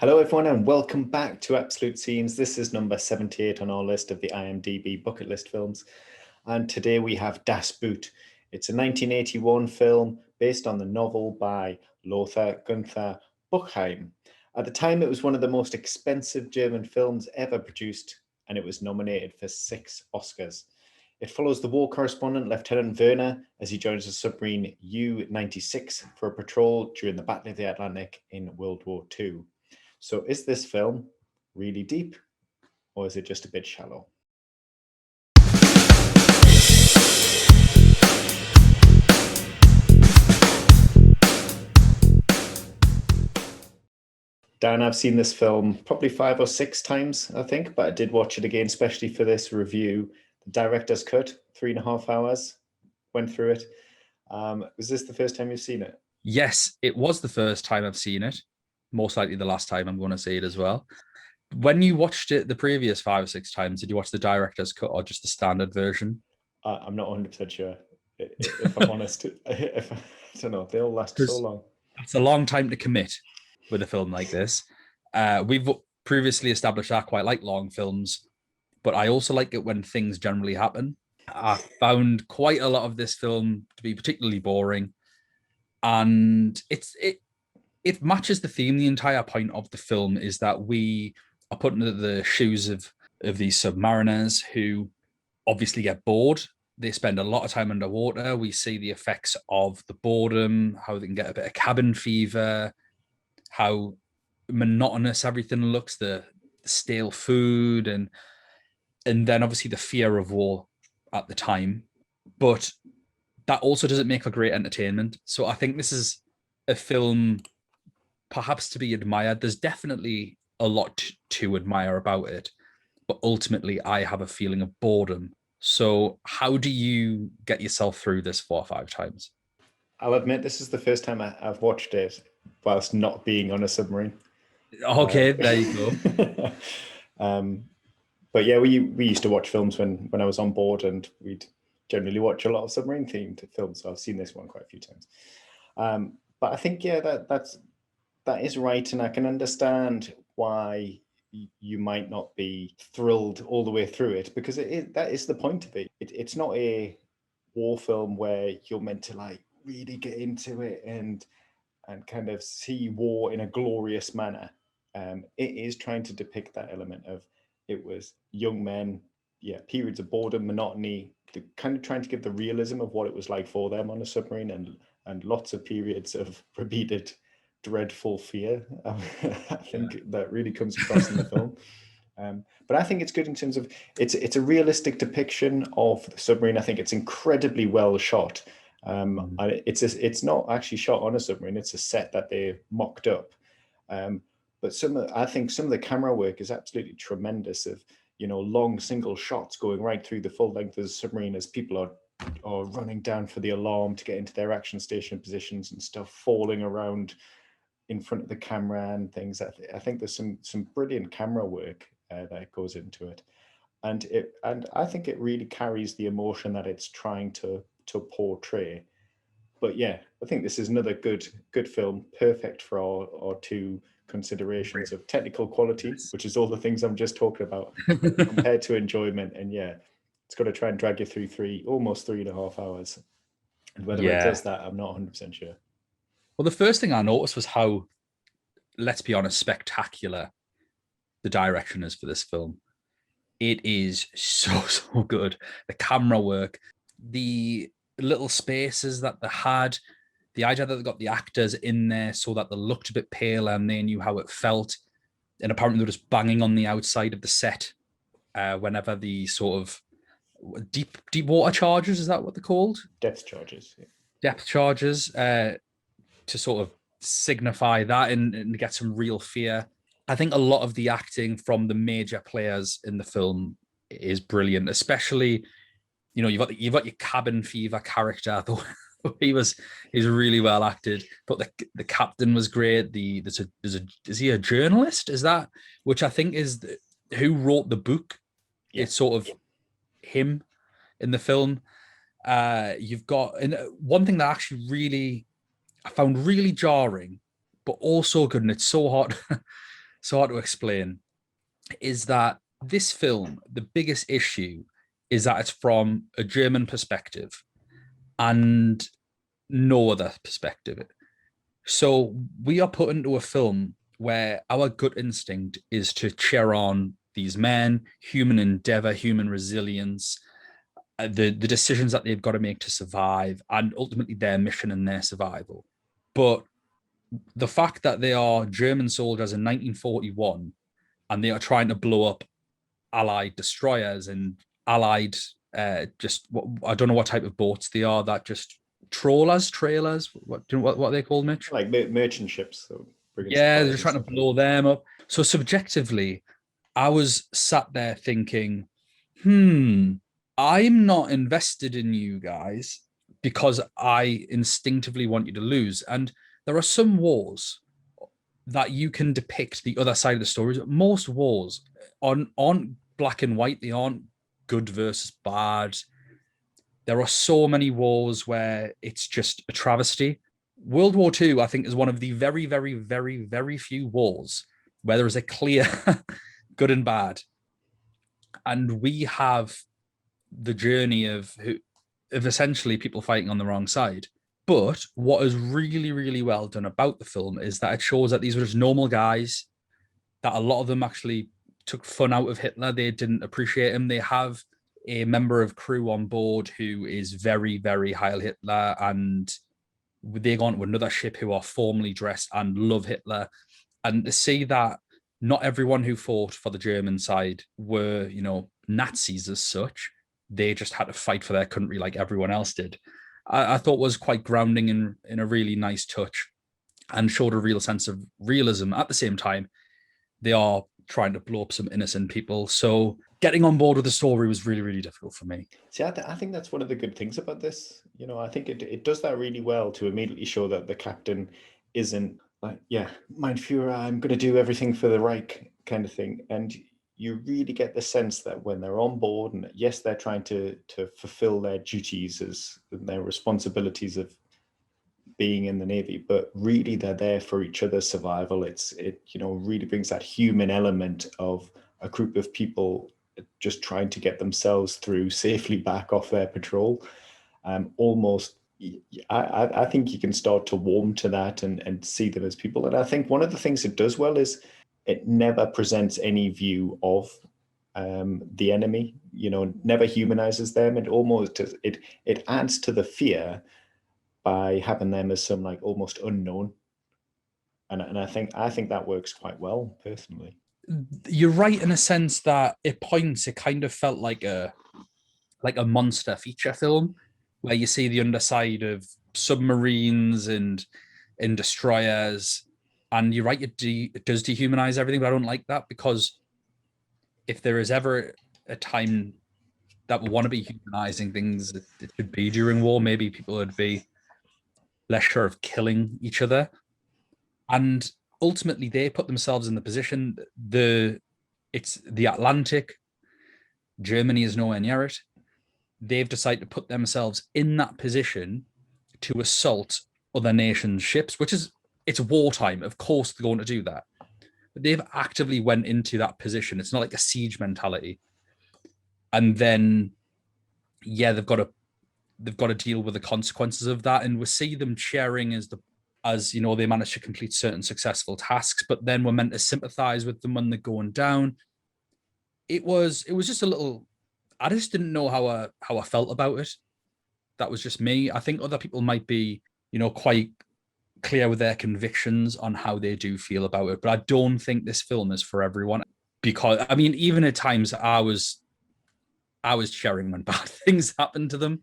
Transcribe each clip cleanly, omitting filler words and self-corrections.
Hello, everyone, and welcome back to Absolute Scenes. This is number 78 on our list of the IMDb bucket list films. And today we have Das Boot. It's a 1981 film based on the novel by Lothar Gunther Buchheim. At the time, it was one of the most expensive German films ever produced, and it was nominated for 6 Oscars. It follows the war correspondent Lieutenant Werner as he joins the submarine U-96 for a patrol during the Battle of the Atlantic in World War II. So is this film really deep, or is it just a bit shallow? Dan, I've seen this film probably 5 or 6 times, I think, but I did watch it again, especially for this review. The director's cut, 3.5 hours, went through it. Was this the first time you've seen it? Yes, it was the first time I've seen it. Most likely the last time I'm going to see it as well. When you watched it the previous 5 or 6 times, did you watch the director's cut or just the standard version? I'm not 100% sure, if I'm honest. I don't know, they all last so Because long. it's a long time to commit with a film like this. We've previously established I quite like long films, but I also like it when things generally happen. I found quite a lot of this film to be particularly boring, and it matches the theme. The entire point of the film is that we are put into the shoes of these submariners who obviously get bored. They spend a lot of time underwater. We see the effects of the boredom, how they can get a bit of cabin fever, how monotonous everything looks, the stale food, and then obviously the fear of war at the time. But that also doesn't make for great entertainment. So I think this is a film perhaps to be admired. There's definitely a lot to admire about it, but ultimately I have a feeling of boredom. So how do you get yourself through this 4 or 5 times? I'll admit this is the first time I've watched it whilst not being on a submarine. Okay, there you go. um, but yeah, we used to watch films when I was on board, and we'd generally watch a lot of submarine themed films. So I've seen this one quite a few times. But I think that is right, and I can understand why you might not be thrilled all the way through it, because that is the point of it. It's not a war film where you're meant to like really get into it and kind of see war in a glorious manner. It is trying to depict that element of it was young men, yeah, periods of boredom, monotony, kind of trying to give the realism of what it was like for them on a submarine, and lots of periods of repeated dreadful fear. I think that really comes across in the film. But I think it's good in terms of it's a realistic depiction of the submarine. I think it's incredibly well shot. It's not actually shot on a submarine. It's a set that they mocked up. But I think some of the camera work is absolutely tremendous. Of long single shots going right through the full length of the submarine as people are running down for the alarm to get into their action station positions and stuff, falling around in front of the camera and things. I think there's some brilliant camera work that goes into it, and I think it really carries the emotion that it's trying to portray. But yeah, I think this is another good film, perfect for our two considerations of technical quality, which is all the things I'm just talking about, compared to enjoyment. And yeah, it's got to try and drag you through almost 3.5 hours. And whether it Yeah. does that, I'm not 100% sure. Well, the first thing I noticed was how, let's be honest, spectacular the direction is for this film. It is so good. The camera work, the little spaces that they had, the idea that they got the actors in there so that they looked a bit pale and they knew how it felt. And apparently they're just banging on the outside of the set whenever the sort of deep water charges, is that what they're called? Depth charges. Yeah. Depth charges to sort of signify that and get some real fear. I think a lot of the acting from the major players in the film is brilliant, especially you've got your cabin fever character. I thought he's really well acted, but the captain was great. Is he a journalist? Is that which I think is who wrote the book? Yeah. It's sort of him in the film. You've got and one thing that actually really I found really jarring, but also good, and it's so hard so hard to explain, is that this film, the biggest issue is that it's from a German perspective and no other perspective. So we are put into a film where our gut instinct is to cheer on these men, human endeavor, human resilience, the decisions that they've got to make to survive, and ultimately their mission and their survival. But the fact that they are German soldiers in 1941 and they are trying to blow up Allied destroyers and Allied, just I don't know what type of boats they are, that just trailers, what are they called, Mitch? Like merchant ships. So yeah, they're just trying to blow them up. So subjectively, I was sat there thinking, I'm not invested in you guys because I instinctively want you to lose. And there are some wars that you can depict the other side of the stories. Most wars aren't black and white. They aren't good versus bad. There are so many wars where it's just a travesty. World War II, I think, is one of the very, very, very, very few wars where there is a clear good and bad. And we have the journey of essentially people fighting on the wrong side. But what is really, really well done about the film is that it shows that these were just normal guys, that a lot of them actually took fun out of Hitler. They didn't appreciate him. They have a member of crew on board who is very, very Heil Hitler, and they go on to another ship who are formally dressed and love Hitler. And to see that not everyone who fought for the German side were, Nazis as such. They just had to fight for their country like everyone else did. I thought was quite grounding in a really nice touch and showed a real sense of realism. At the same time, they are trying to blow up some innocent people. So getting on board with the story was really, really difficult for me. See, I think that's one of the good things about this. I think it does that really well to immediately show that the captain isn't like, mein Führer, I'm going to do everything for the Reich kind of thing. And you really get the sense that when they're on board, and yes, they're trying to fulfill their duties as their responsibilities of being in the Navy, but really they're there for each other's survival. It really brings that human element of a group of people just trying to get themselves through safely back off their patrol. Almost, I think you can start to warm to that and see them as people. And I think one of the things it does well is it never presents any view of the enemy, never humanizes them. It almost, it adds to the fear by having them as some like almost unknown. And I think that works quite well, personally. You're right in a sense that at points it kind of felt like a monster feature film where you see the underside of submarines and destroyers. And you're right, it does dehumanize everything, but I don't like that, because if there is ever a time that we want to be humanizing things, it should be during war. Maybe people would be less sure of killing each other. And ultimately, they put themselves in the position, it's the Atlantic, Germany is nowhere near it. They've decided to put themselves in that position to assault other nations' ships, it's wartime. Of course, they're going to do that. But they've actively went into that position. It's not like a siege mentality. And then, they've got to deal with the consequences of that. And we see them cheering as they manage to complete certain successful tasks, but then we're meant to sympathize with them when they're going down. It was just a little, I just didn't know how I felt about it. That was just me. I think other people might be, quite clear with their convictions on how they do feel about it. But I don't think this film is for everyone, because even at times I was cheering when bad things happened to them.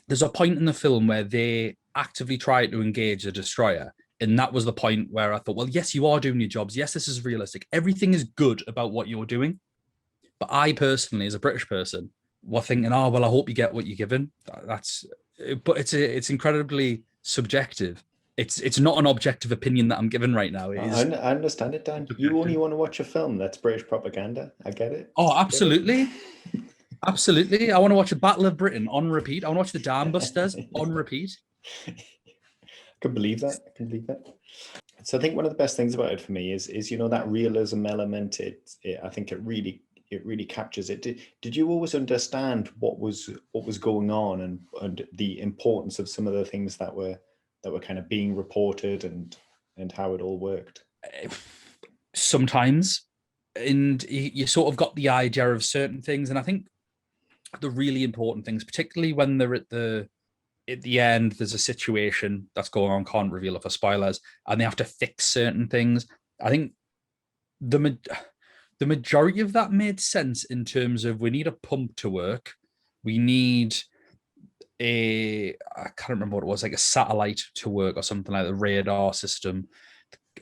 There's a point in the film where they actively try to engage a destroyer. And that was the point where I thought, well, yes, you are doing your jobs. Yes, this is realistic. Everything is good about what you're doing. But I personally, as a British person, were thinking, oh, well, I hope you get what you're given. But it's incredibly subjective. It's not an objective opinion that I'm given right now. It is. I understand it, Dan. You only want to watch a film that's British propaganda. I get it. Oh, absolutely. Absolutely. I want to watch a Battle of Britain on repeat. I want to watch the Dam Busters on repeat. I can believe that. So I think one of the best things about it for me is that realism element. I think it really captures it. Did you always understand what was going on, and the importance of some of the things that were kind of being reported, and how it all worked? Sometimes, and you sort of got the idea of certain things, and I think the really important things, particularly when they're at the end, there's a situation that's going on, can't reveal it for spoilers, and they have to fix certain things. I think the majority of that made sense in terms of, we need a pump to work, we need I can't remember what it was, like a satellite to work or something, like the radar system,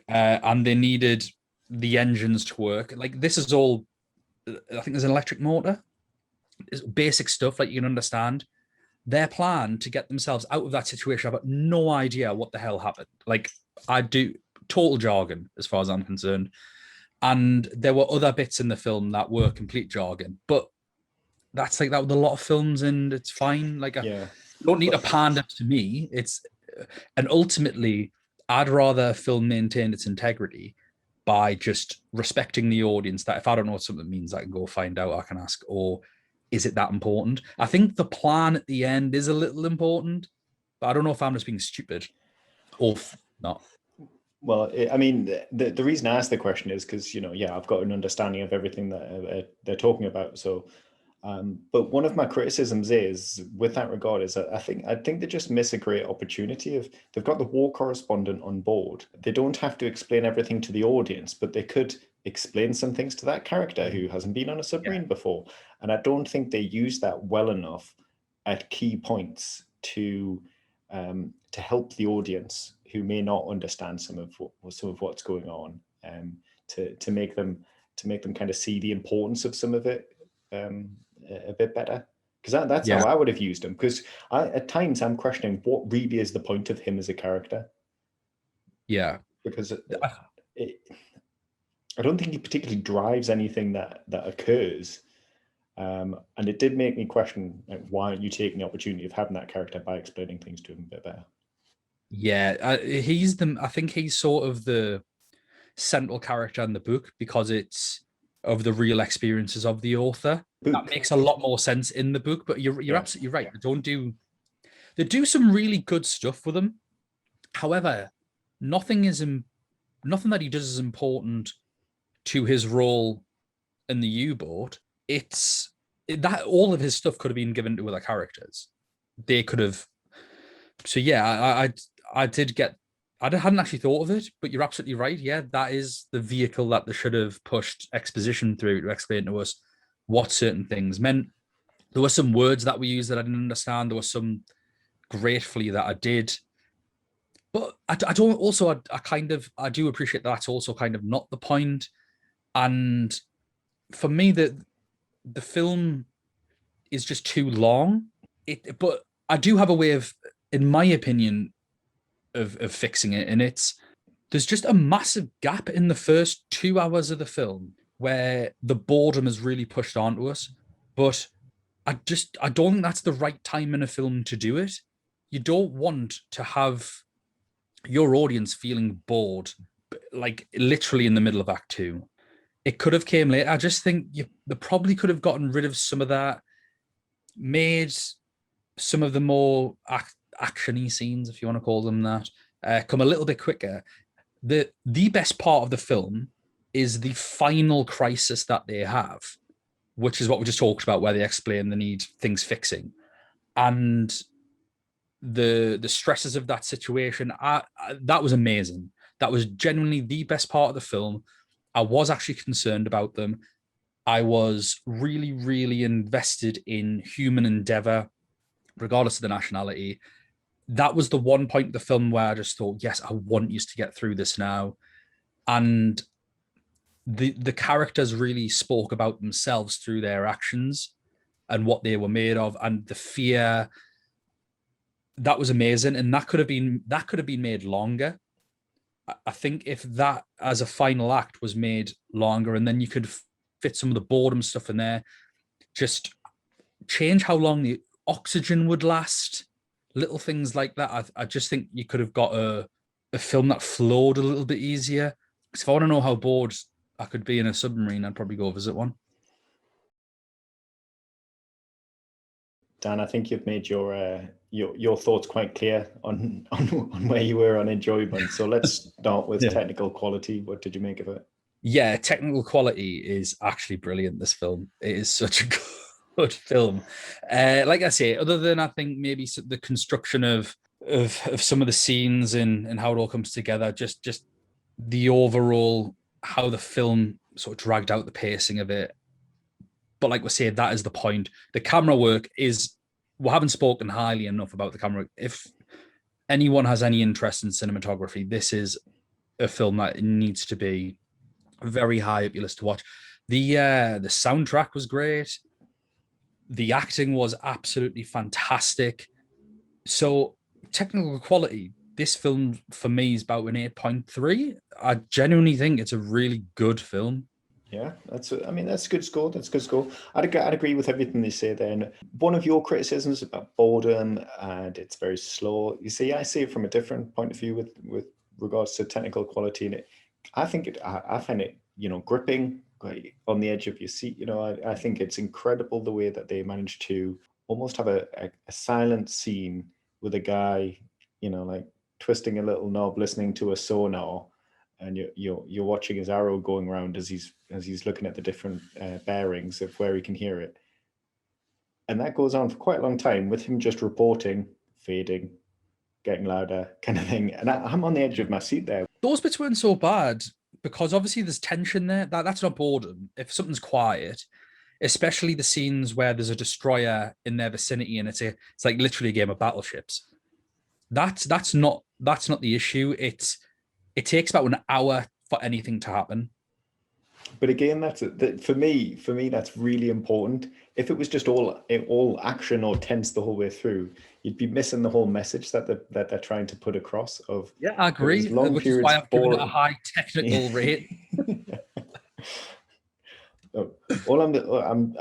and they needed the engines to work. Like, this is all, I think there's an electric motor. It's basic stuff like you can understand. Their plan to get themselves out of that situation, I've got no idea what the hell happened. Like, I do, total jargon as far as I'm concerned. And there were other bits in the film that were complete jargon, but that's like that with a lot of films, and it's fine. Like, Yeah. you don't need to pander to me. And ultimately, I'd rather a film maintain its integrity by just respecting the audience, that if I don't know what something means, I can go find out, I can ask, or is it that important? I think the plan at the end is a little important, but I don't know if I'm just being stupid or not. Well, I mean, the reason I asked the question is because, I've got an understanding of everything that they're talking about. So, but one of my criticisms is, with that regard, is that I think they just miss a great opportunity. Of they've got the war correspondent on board. They don't have to explain everything to the audience, but they could explain some things to that character who hasn't been on a submarine before. And I don't think they use that well enough at key points to help the audience who may not understand some of what's going on, to make them kind of see the importance of some of it a bit better. Because that's how I would have used him. Because at times I'm questioning what really is the point of him as a character. Yeah. Because I don't think he particularly drives anything that occurs. And it did make me question, like, why aren't you taking the opportunity of having that character by explaining things to him a bit better? Yeah, I think he's sort of the central character in the book because it's of the real experiences of the author. That makes a lot more sense in the book, but you're absolutely right. They do some really good stuff with him. However, nothing that he does is important to his role in the U-boat. It's that all of his stuff could have been given to other characters. They could have. So yeah, I did get. I hadn't actually thought of it, but you're absolutely right. Yeah, that is the vehicle that they should have pushed exposition through to explain to us what certain things meant. There were some words that we used that I didn't understand. There were some gratefully that I did. But I don't also, I do appreciate that that's also kind of not the point. And for me, the film is just too long. But I do have a way of, in my opinion, of fixing it. And there's just a massive gap in the first 2 hours of the film where the boredom is really pushed onto us. But I don't think that's the right time in a film to do it. You don't want to have your audience feeling bored, like literally in the middle of Act Two. It could have came later. I just think they probably could have gotten rid of some of that, made some of the more actiony scenes, if you want to call them that, come a little bit quicker. The best part of the film is the final crisis that they have, which is what we just talked about, where they explain the need things fixing. And the stresses of that situation, that was amazing. That was genuinely the best part of the film. I was actually concerned about them. I was really, really invested in human endeavor, regardless of the nationality. That was the one point of the film where I just thought, yes, I want you to get through this now. And the characters really spoke about themselves through their actions and what they were made of, and the fear. That was amazing, and that could have been made longer. I think if that as a final act was made longer, and then you could fit some of the boredom stuff in there, just change how long the oxygen would last, little things like that. I just think you could have got a film that flowed a little bit easier. Because if I want to know how bored I could be in a submarine, I'd probably go visit one. Dan, I think you've made your thoughts quite clear on where you were on enjoyment. So let's start with Yeah. technical quality. What did you make of it? Yeah, technical quality is actually brilliant. This film, it is such a good film. Like I say, other than I think maybe the construction of some of the scenes and how it all comes together, just the overall how the film sort of dragged out the pacing of it. But like we say, that is the point. The camera work is, we haven't spoken highly enough about the camera. If anyone has any interest in cinematography, this is a film that needs to be very high up your list to watch. The soundtrack was great. The acting was absolutely fantastic. So technical quality, this film for me is about an 8.3. I genuinely think it's a really good film. Yeah, that's a good score. That's a good score. I'd agree with everything they say there. And one of your criticisms about boredom and it's very slow. You see, I see it from a different point of view with regards to technical quality. And I find it, gripping, like, on the edge of your seat. I think it's incredible the way that they managed to almost have a silent scene with a guy, like twisting a little knob, listening to a sonar, and you're watching his arrow going around as he's looking at the different bearings of where he can hear it, and that goes on for quite a long time with him just reporting, fading, getting louder, kind of thing. And I'm on the edge of my seat there. Those bits weren't so bad because obviously there's tension there. That's not boredom. If something's quiet, especially the scenes where there's a destroyer in their vicinity and it's like literally a game of battleships. That's not the issue. It takes about an hour for anything to happen. But again, for me that's really important. If it was just all action or tense the whole way through, you'd be missing the whole message that they're trying to put across. Of Yeah, I agree. long Which is periods why I've given it a high technical rate.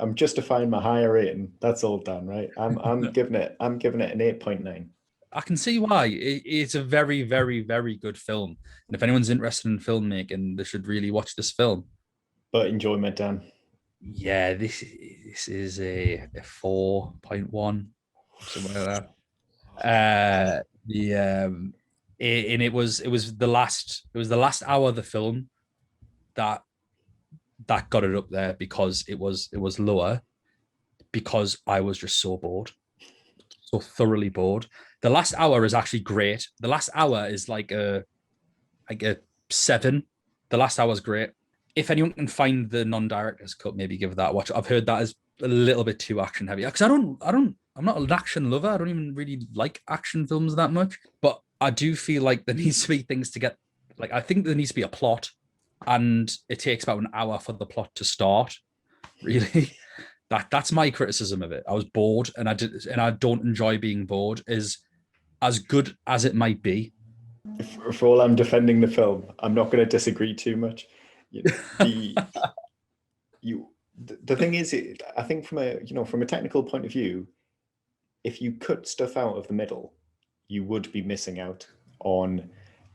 I'm justifying my higher rating. That's all done, right? I'm giving it an 8.9. I can see why. It's a very, very, very good film. And if anyone's interested in filmmaking, they should really watch this film. But enjoyment, Dan. Yeah, this is a 4.1, something like that. And it was the last hour of the film that got it up there because it was lower because I was just so bored, so thoroughly bored. The last hour is actually great. The last hour is like a 7. The last hour is great. If anyone can find the non-director's cut, maybe give that a watch. I've heard that is a little bit too action heavy because I'm not an action lover. I don't even really like action films that much, but I do feel like there needs to be things to get, like, I think there needs to be a plot, and it takes about an hour for the plot to start. Really, that's my criticism of it. I was bored, and I don't enjoy being bored. Is as good as it might be. For all I'm defending the film, I'm not going to disagree too much. The thing is, I think from a technical point of view, if you cut stuff out of the middle, you would be missing out on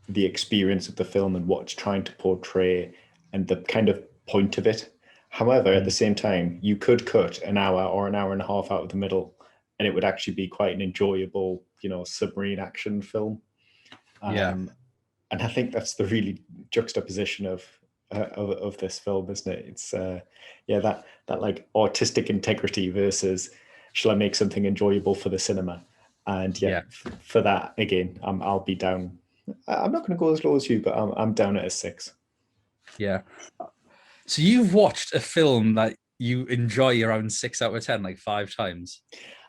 the experience of the film and what it's trying to portray and the kind of point of it. However, at the same time, you could cut an hour or an hour and a half out of the middle, and it would actually be quite an enjoyable, submarine action film. Yeah. And I think that's the really juxtaposition of this film, isn't it? It's that like artistic integrity versus shall I make something enjoyable for the cinema? And for that again, I'll be down. I'm not going to go as low as you, but I'm down at a 6. Yeah. So you've watched a film that you enjoy around 6 out of 10, like 5 times.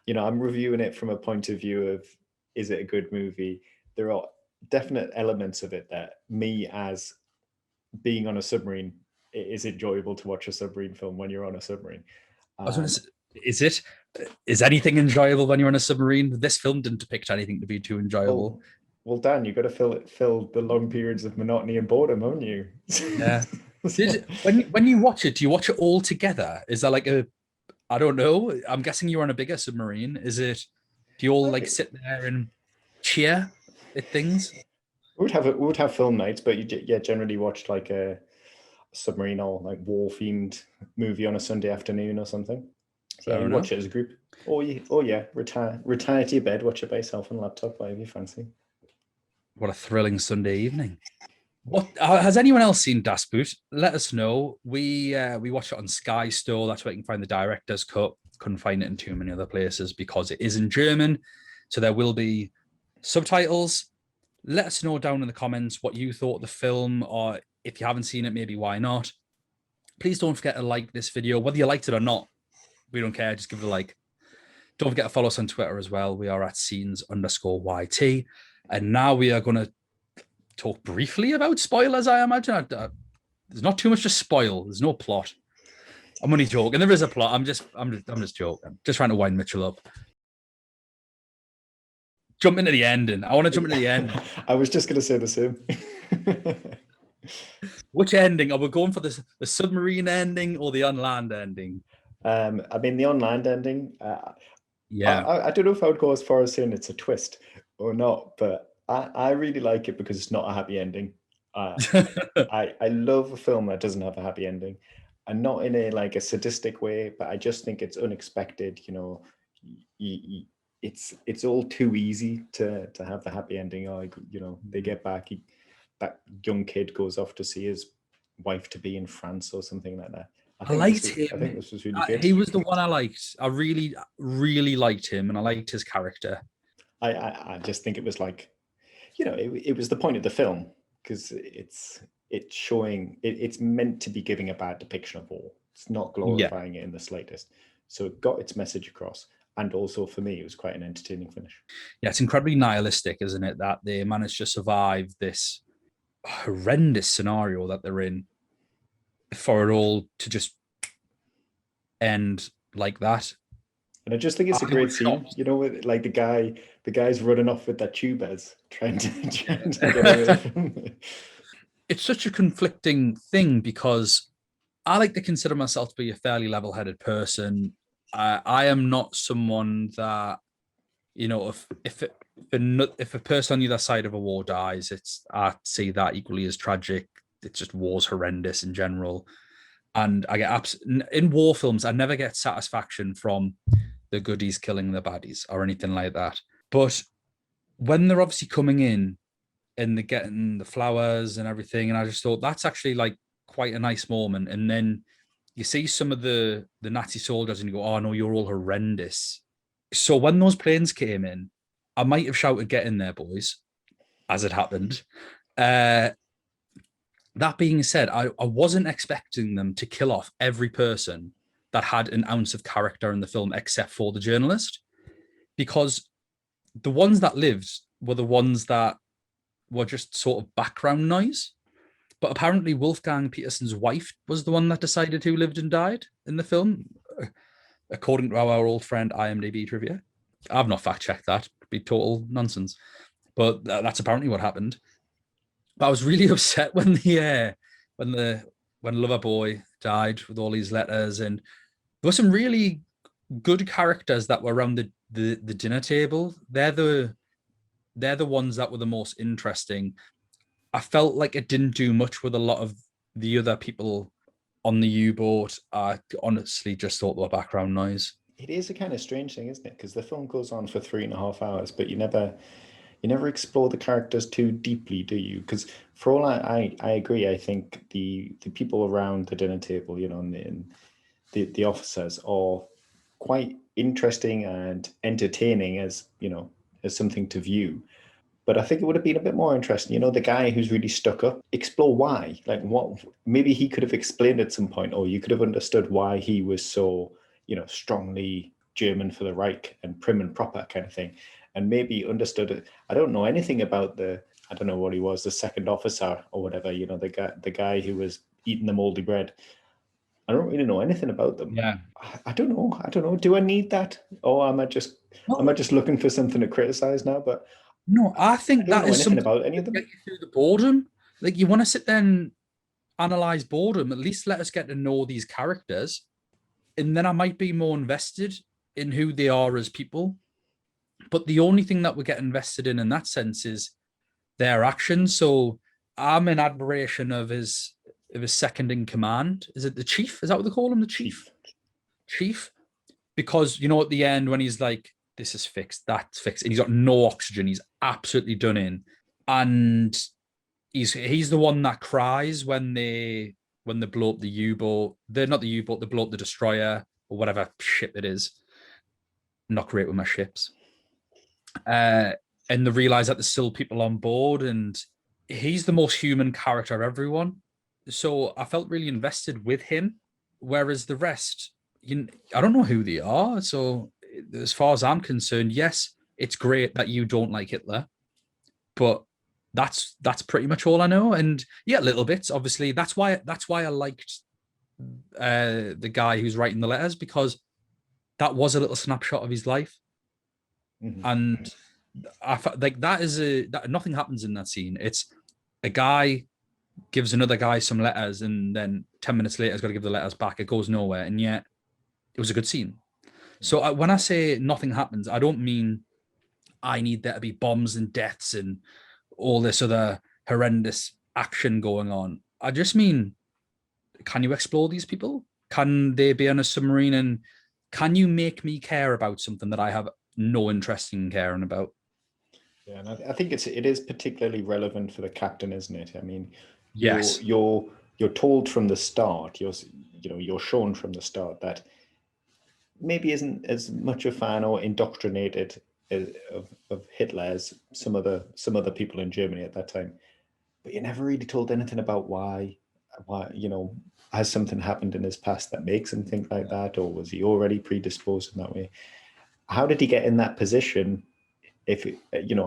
I'm reviewing it from a point of view of, is it a good movie? There are definite elements of it that me, as being on a submarine, it is enjoyable to watch a submarine film when you're on a submarine. Is anything enjoyable when you're on a submarine? This film didn't depict anything to be too enjoyable. Well, Dan, you've got to fill the long periods of monotony and boredom, haven't you? Yeah. When you watch it, do you watch it all together? Is that like I don't know. I'm guessing you're on a bigger submarine. Do you all like sit there and cheer at things? we would have film nights, but yeah, generally watched like a submarine or like war themed movie on a Sunday afternoon or something. Fair You enough. watch it as a group. Or retire to your bed, watch it by yourself on laptop, whatever you fancy. What a thrilling Sunday evening. What has anyone else seen Das Boot? Let us know. We watched it on Sky Store. That's where you can find the director's cut. Couldn't find it in too many other places because it is in German. So there will be subtitles. Let us know down in the comments what you thought of the film, or if you haven't seen it, maybe why not. Please don't forget to like this video, whether you liked it or not. We don't care. Just give it a like. Don't forget to follow us on Twitter as well. We are at scenes_YT. And now we are going to talk briefly about spoilers, I imagine. There's not too much to spoil. There's no plot. I'm only joking. There is a plot. I'm just joking. Just trying to wind Mitchell up. Jump into the ending. I want to jump into the end. I was just going to say the same. Which ending? Are we going for the submarine ending or the on-land ending? I mean, the on-land ending. Yeah. I don't know if I would go as far as saying it's a twist or not, but I really like it because it's not a happy ending. I love a film that doesn't have a happy ending, and not in a sadistic way, but I just think it's unexpected. It's all too easy to have the happy ending. They get back. That young kid goes off to see his wife to be in France or something like that. I liked him. I think this was really good. He was the one I liked. I really, really liked him, and I liked his character. I just think it was like, it was the point of the film, because it's showing it's meant to be giving a bad depiction of war. It's not glorifying it in the slightest. So it got its message across. And also for me, it was quite an entertaining finish. Yeah, it's incredibly nihilistic, isn't it? That they managed to survive this horrendous scenario that they're in for it all to just end like that. And I just think it's a great scene, with like the guy's running off with that tubes, trying to get away from it. It's such a conflicting thing because I like to consider myself to be a fairly level-headed person. I am not someone that, if a person on either side of a war dies, I see that equally as tragic. It's just war's horrendous in general. And I get in war films, I never get satisfaction from the goodies killing the baddies or anything like that. But when they're obviously coming in and they're getting the flowers and everything, and I just thought that's actually like quite a nice moment. And then you see some of the Nazi soldiers and you go, oh no, you're all horrendous. So when those planes came in, I might have shouted, get in there, boys, as it happened. That being said, I wasn't expecting them to kill off every person that had an ounce of character in the film, except for the journalist, because the ones that lived were the ones that were just sort of background noise. But apparently Wolfgang Petersen's wife was the one that decided who lived and died in the film, according to our old friend IMDb trivia. I've not fact-checked that. It'd be total nonsense. But that's apparently what happened. But I was really upset when Loverboy died with all these letters, and there were some really good characters that were around the dinner table. They're the ones that were the most interesting. I felt like it didn't do much with a lot of the other people on the U-boat. I honestly just thought they were background noise. It is a kind of strange thing, isn't it? Because the film goes on for 3.5 hours, but you never explore the characters too deeply, do you? Because for all I agree, I think the people around the dinner table, and the officers are quite interesting and entertaining as something to view. But I think it would have been a bit more interesting, the guy who's really stuck up, explore why. Like what, maybe he could have explained at some point, or you could have understood why he was so, strongly German for the Reich and prim and proper kind of thing. And maybe understood it. I don't know anything about I don't know what he was, the second officer or whatever, the guy who was eating the moldy bread. I don't really know anything about them. Yeah. I don't know. Do I need that? Or am I just looking for something to criticize now? But no, I think that is something about any of them. Get you through the boredom. Like, you want to sit there and analyze boredom. At least let us get to know these characters, and then I might be more invested in who they are as people. But the only thing that we get invested in that sense is their actions. So I'm in admiration of his second in command. Is it the chief? Is that what they call him? The chief? Chief? Because you know, at the end when he's like, this is fixed, that's fixed, and he's got no oxygen, he's absolutely done in. And he's the one that cries when they blow up the U-boat. They're not the U-boat, they blow up the destroyer or whatever ship it is. I'm not great with my ships. And they realize that there's still people on board, and he's the most human character of everyone. So I felt really invested with him, whereas the rest, I don't know who they are. So as far as I'm concerned, yes, it's great that you don't like Hitler, but that's pretty much all I know. And yeah, little bits, obviously. That's why I liked the guy who's writing the letters, because that was a little snapshot of his life. Mm-hmm. And I like that nothing happens in that scene. It's a guy gives another guy some letters, and then 10 minutes later, he's got to give the letters back. It goes nowhere, and yet it was a good scene. So when I say nothing happens, I don't mean I need there to be bombs and deaths and all this other horrendous action going on. I just mean, can you explore these people? Can they be on a submarine, and can you make me care about something that I have no interest in caring about? Yeah, and I think it is particularly relevant for the captain, isn't it? I mean, Yes. you're told from the start, you're shown from the start that maybe isn't as much a fan or indoctrinated of Hitler as some other people in Germany at that time, but you're never really told anything about why has something happened in his past that makes him think like that, or was he already predisposed in that way? How did he get in that position? If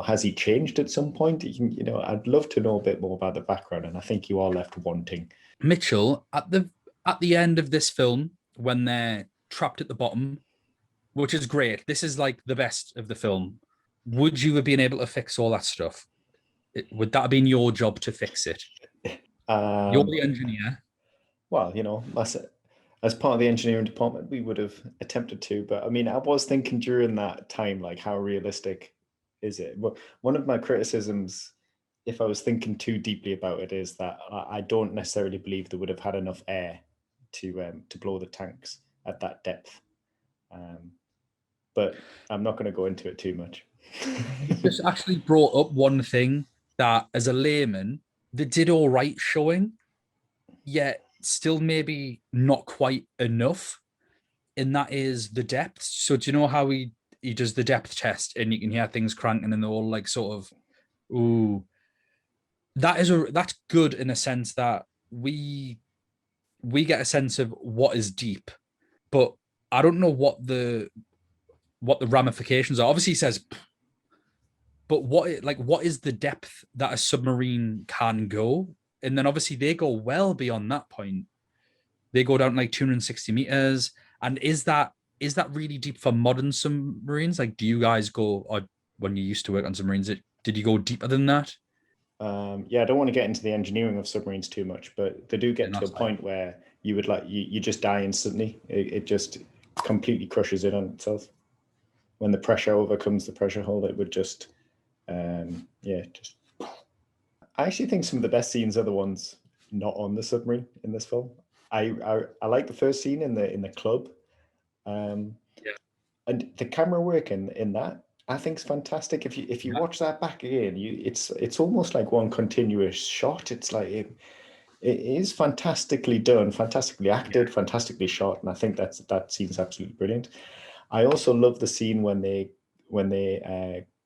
has he changed at some point? I'd love to know a bit more about the background, and I think you are left wanting. Mitchell, at the end of this film, when they're trapped at the bottom, which is great, this is like the best of the film. Would you have been able to fix all that stuff? Would that have been your job to fix it? You're the engineer. Well, as part of the engineering department, we would have attempted to, but I mean, I was thinking during that time, like, how realistic is it? Well, one of my criticisms, if I was thinking too deeply about it, is that I don't necessarily believe they would have had enough air to blow the tanks at that depth. But I'm not going to go into it too much. This actually brought up one thing that, as a layman, they did all right showing, yet still maybe not quite enough. And that is the depth. So do you know how he does the depth test, and you can hear things cranking, and they're all like sort of, ooh. That's good in a sense that we get a sense of what is deep, but I don't know what the ramifications are. Obviously, he says, but what is the depth that a submarine can go? And then obviously they go well beyond that point. They go down like 260 meters. And is that really deep for modern submarines? Like, do you guys go, or when you used to work on submarines, did you go deeper than that? Yeah, I don't want to get into the engineering of submarines too much, but they do get to a point where you would you just die instantly. It just completely crushes it on itself. When the pressure overcomes the pressure hull, it would just, just. I actually think some of the best scenes are the ones not on the submarine in this film. I like the first scene in the club, and the camera work in that, I think, is fantastic. If you watch that back again, it's almost like one continuous shot. It's like it is fantastically done, fantastically acted, fantastically shot, and I think that scene's absolutely brilliant. I also love the scene when they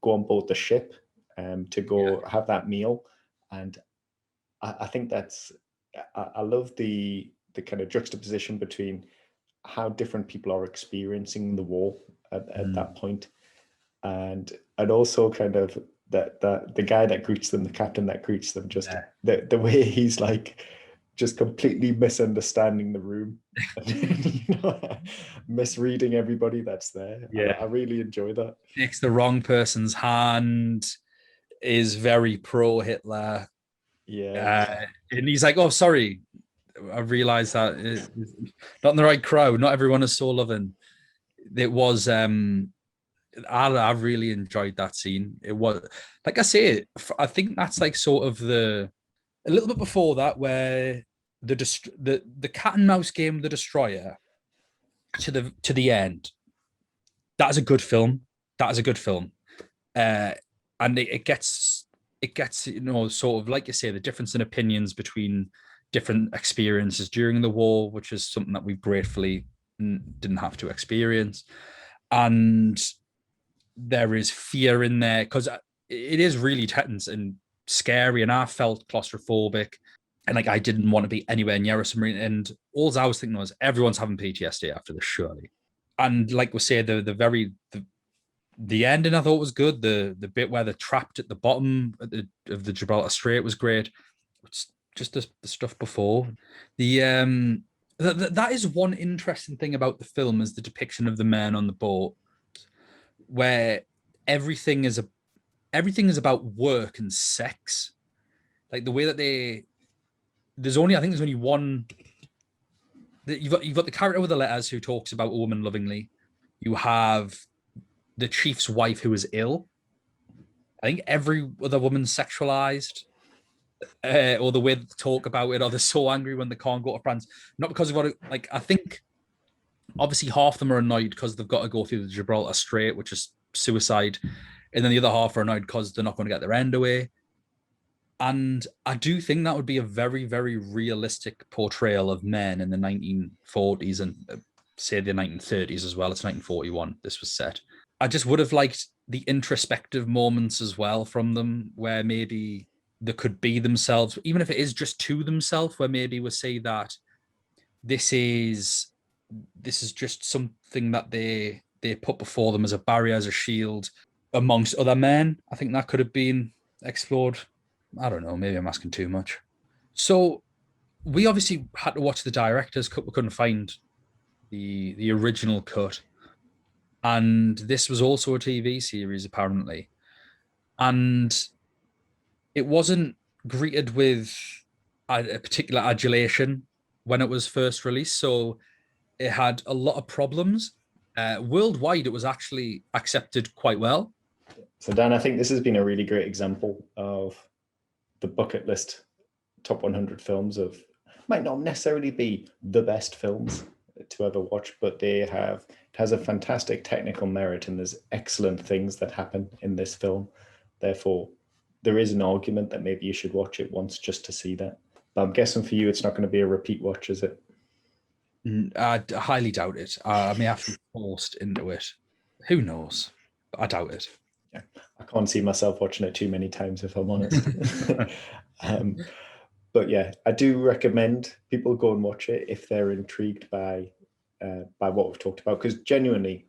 go on board the ship to go have that meal, and I think I love the kind of juxtaposition between how different people are experiencing the war at that point, and also kind of that the guy that greets them, the captain that greets them, just the way he's like just completely misunderstanding the room and misreading everybody that's there. I really enjoy that. Takes the wrong person's hand, is very pro Hitler. And he's like, oh, sorry, I realized that it's not in the right crowd. Not everyone is so loving. It was I really enjoyed that scene. It was, like I say, I think that's like sort of a little bit before that, where the cat and mouse game, The Destroyer, to the end. That is a good film. That is a good film. Uh, and it gets sort of, like you say, the difference in opinions between different experiences during the war, which is something that we gratefully didn't have to experience. And there is fear in there because it is really tense and scary, and I felt claustrophobic, and like I didn't want to be anywhere near a submarine. And all I was thinking was, everyone's having PTSD after this, surely. And like we say, the ending I thought was good. The bit where they're trapped at the bottom of the Gibraltar Strait was great. It's just the stuff before. That is one interesting thing about the film, is the depiction of the men on the boat, where everything is about work and sex. Like the way that there's only one. You've got the character with the letters who talks about a woman lovingly. You have the chief's wife who is ill. I think every other woman's sexualized, or the way they talk about it, or they're so angry when they can't go to France. Not because of what, like, I think obviously half of them are annoyed because they've got to go through the Gibraltar Strait, which is suicide, and then the other half are annoyed because they're not going to get their end away. And I do think that would be a very, very realistic portrayal of men in the 1940s and say the 1930s as well. It's 1941. This was set. I just would have liked the introspective moments as well from them, where maybe they could be themselves, even if it is just to themselves, where maybe we say that this is just something that they put before them as a barrier, as a shield amongst other men. I think that could have been explored. I don't know, maybe I'm asking too much. So we obviously had to watch the director's cut. We couldn't find the original cut. And this was also a TV series, apparently. And it wasn't greeted with a particular adulation when it was first released. So it had a lot of problems. Worldwide, it was actually accepted quite well. So Dan, I think this has been a really great example of the bucket list top 100 films of, might not necessarily be the best films to ever watch, but it has a fantastic technical merit, and there's excellent things that happen in this film. Therefore, there is an argument that maybe you should watch it once just to see that. But I'm guessing for you, it's not going to be a repeat watch, is it? I highly doubt it. I may have to be forced into it. Who knows? I doubt it. Yeah, I can't see myself watching it too many times, if I'm honest. But yeah, I do recommend people go and watch it if they're intrigued by what we've talked about, because genuinely,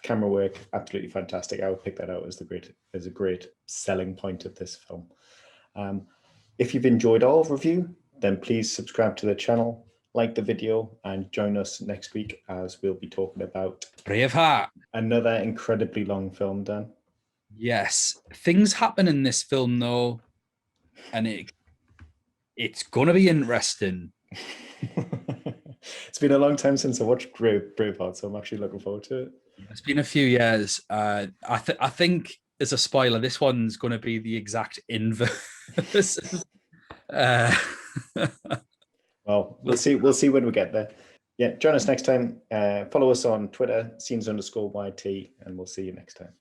camera work absolutely fantastic. I would pick that out as a great selling point of this film. If you've enjoyed our review, then please subscribe to the channel, like the video, and join us next week as we'll be talking about Braveheart. Another incredibly long film, Dan. Yes, things happen in this film though, and it's gonna be interesting. It's been a long time since I watched Braveheart, so I'm actually looking forward to it. It's been a few years. I think, as a spoiler, this one's going to be the exact inverse. Well, we'll see. We'll see when we get there. Yeah, join us next time. Follow us on Twitter, scenes_YT, and we'll see you next time.